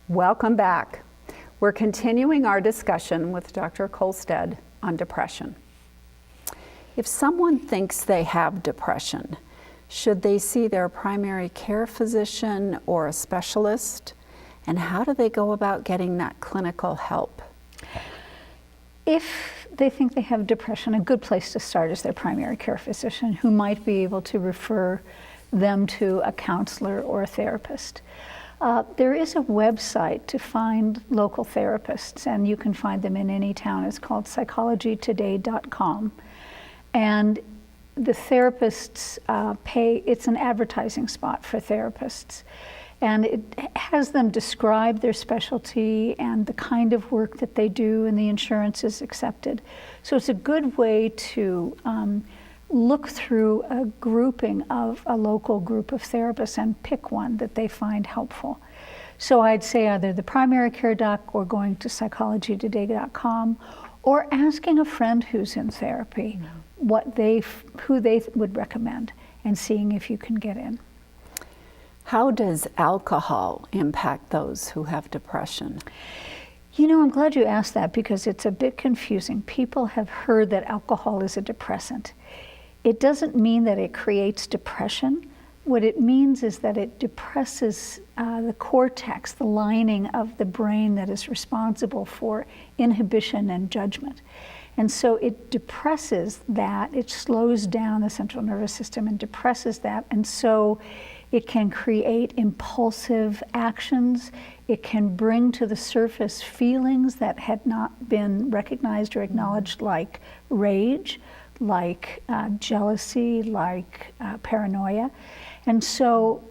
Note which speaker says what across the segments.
Speaker 1: Welcome back. We're continuing our discussion with Dr. Kohlstaedt on depression. If someone thinks they have depression, should they see their primary care physician or a specialist? And how do they go about getting that clinical help?
Speaker 2: If they think they have depression, a good place to start is their primary care physician, who might be able to refer them to a counselor or a therapist. There is a website to find local therapists, and you can find them in any town. It's called psychologytoday.com. And the therapists it's an advertising spot for therapists. And it has them describe their specialty and the kind of work that they do, and the insurance is accepted. So it's a good way to look through a grouping of a local group of therapists and pick one that they find helpful. So I'd say either the primary care doc or going to psychologytoday.com, or asking a friend who's in therapy who they would recommend, and seeing if you can get in.
Speaker 1: How does alcohol impact those who have depression?
Speaker 2: You know, I'm glad you asked that, because it's a bit confusing. People have heard that alcohol is a depressant. It doesn't mean that it creates depression. What it means is that it depresses the cortex, the lining of the brain that is responsible for inhibition and judgment. And so it depresses that, it slows down the central nervous system and depresses that, and so it can create impulsive actions. It can bring to the surface feelings that had not been recognized or acknowledged, like rage, like jealousy, like paranoia. And so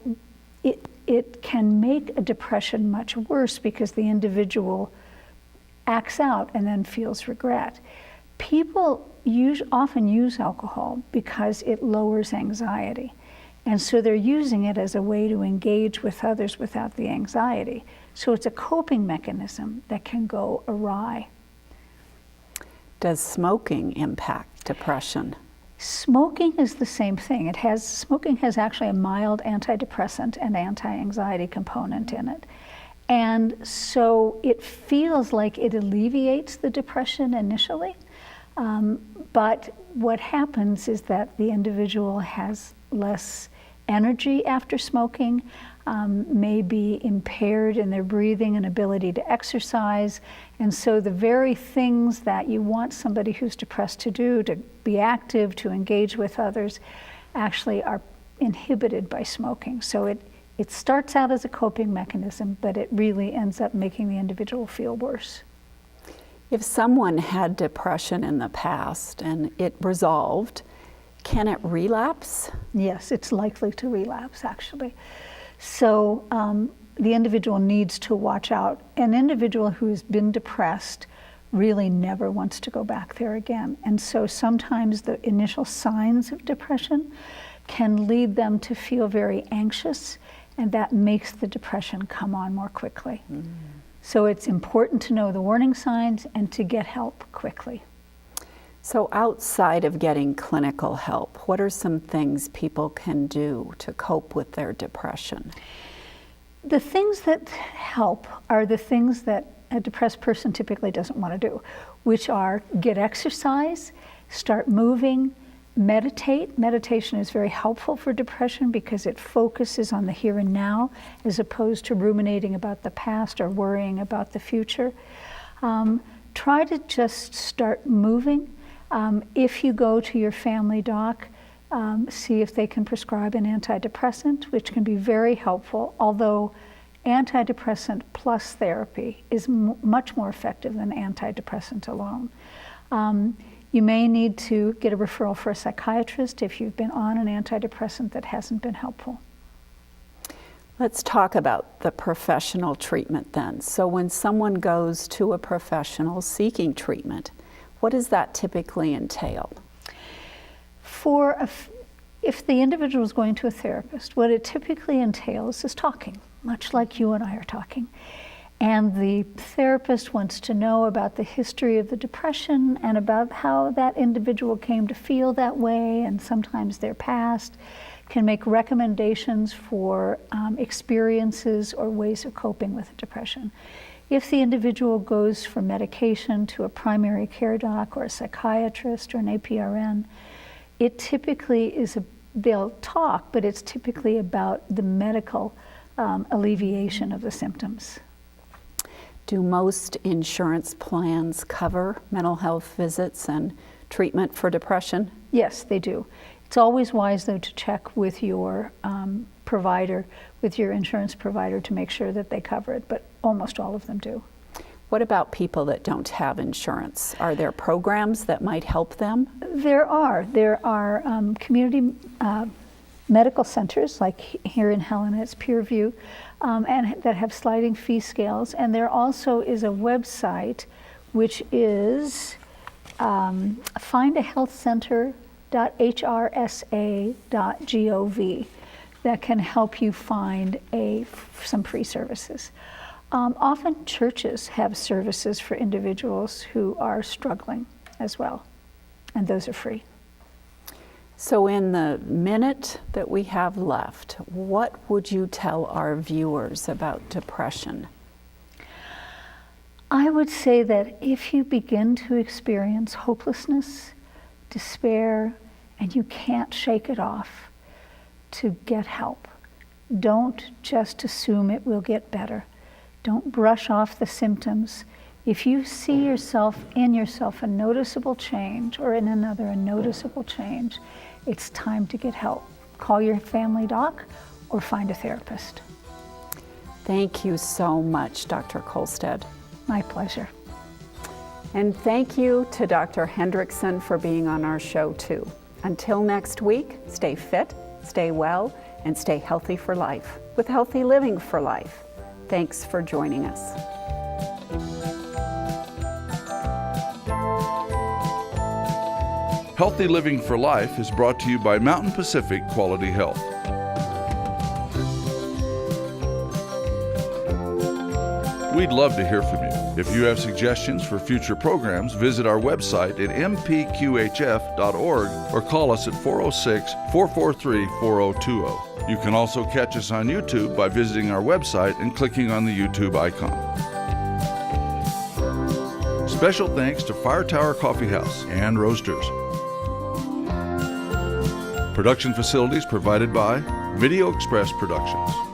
Speaker 2: it can make a depression much worse, because the individual acts out and then feels regret. People often use alcohol because it lowers anxiety. And so they're using it as a way to engage with others without the anxiety. So it's a coping mechanism that can go awry.
Speaker 1: Does smoking impact depression?
Speaker 2: Smoking is the same thing. Smoking has actually a mild antidepressant and anti-anxiety component in it. And so it feels like it alleviates the depression initially, but what happens is that the individual has less energy after smoking, may be impaired in their breathing and ability to exercise. And so the very things that you want somebody who's depressed to do, to be active, to engage with others, actually are inhibited by smoking. So it starts out as a coping mechanism, but it really ends up making the individual feel worse.
Speaker 1: If someone had depression in the past and it resolved, can it relapse?
Speaker 2: Yes, it's likely to relapse, actually. So the individual needs to watch out. An individual who has been depressed really never wants to go back there again. And so sometimes the initial signs of depression can lead them to feel very anxious, and that makes the depression come on more quickly. So it's important to know the warning signs and to get help quickly.
Speaker 1: So outside of getting clinical help, what are some things people can do to cope with their depression?
Speaker 2: The things that help are the things that a depressed person typically doesn't want to do, which are get exercise, start moving, meditate. Meditation is very helpful for depression because it focuses on the here and now, as opposed to ruminating about the past or worrying about the future. Try to just start moving. If you go to your family doc, see if they can prescribe an antidepressant, which can be very helpful, although antidepressant plus therapy is much more effective than antidepressant alone. You may need to get a referral for a psychiatrist if you've been on an antidepressant that hasn't been helpful.
Speaker 1: Let's talk about the professional treatment then. So when someone goes to a professional seeking treatment, what does that typically entail?
Speaker 2: If the individual is going to a therapist, what it typically entails is talking, much like you and I are talking. And the therapist wants to know about the history of the depression and about how that individual came to feel that way, and sometimes their past. can make recommendations for experiences or ways of coping with depression. If the individual goes for medication to a primary care doc or a psychiatrist or an APRN, it typically is they'll talk, but it's typically about the medical alleviation of the symptoms.
Speaker 1: Do most insurance plans cover mental health visits and treatment for depression?
Speaker 2: Yes, they do. It's always wise, though, to check with your provider, with your insurance provider, to make sure that they cover it, but almost all of them do.
Speaker 1: What about people that don't have insurance? Are there programs that might help them?
Speaker 2: There are. There are community medical centers, like here in Helena, it's Peerview, and that have sliding fee scales. And there also is a website, which is findahealthcenter.hrsa.gov, that can help you find some free services. Often churches have services for individuals who are struggling as well, and those are free.
Speaker 1: So in the minute that we have left, what would you tell our viewers about depression?
Speaker 2: I would say that if you begin to experience hopelessness, despair, and you can't shake it off, to get help. Don't just assume it will get better. Don't brush off the symptoms. If you see in yourself a noticeable change, or in another a noticeable change, it's time to get help. Call your family doc or find a therapist.
Speaker 1: Thank you so much, Dr. Kohlstaedt.
Speaker 2: My pleasure.
Speaker 1: And thank you to Dr. Hendrickson for being on our show too. Until next week, stay fit, stay well, and stay healthy for life with Healthy Living for Life. Thanks for joining us.
Speaker 3: Healthy Living for Life is brought to you by Mountain Pacific Quality Health. We'd love to hear from you. If you have suggestions for future programs, visit our website at mpqhf.org or call us at 406-443-4020. You can also catch us on YouTube by visiting our website and clicking on the YouTube icon. Special thanks to Fire Tower Coffee House and Roasters. Production facilities provided by Video Express Productions.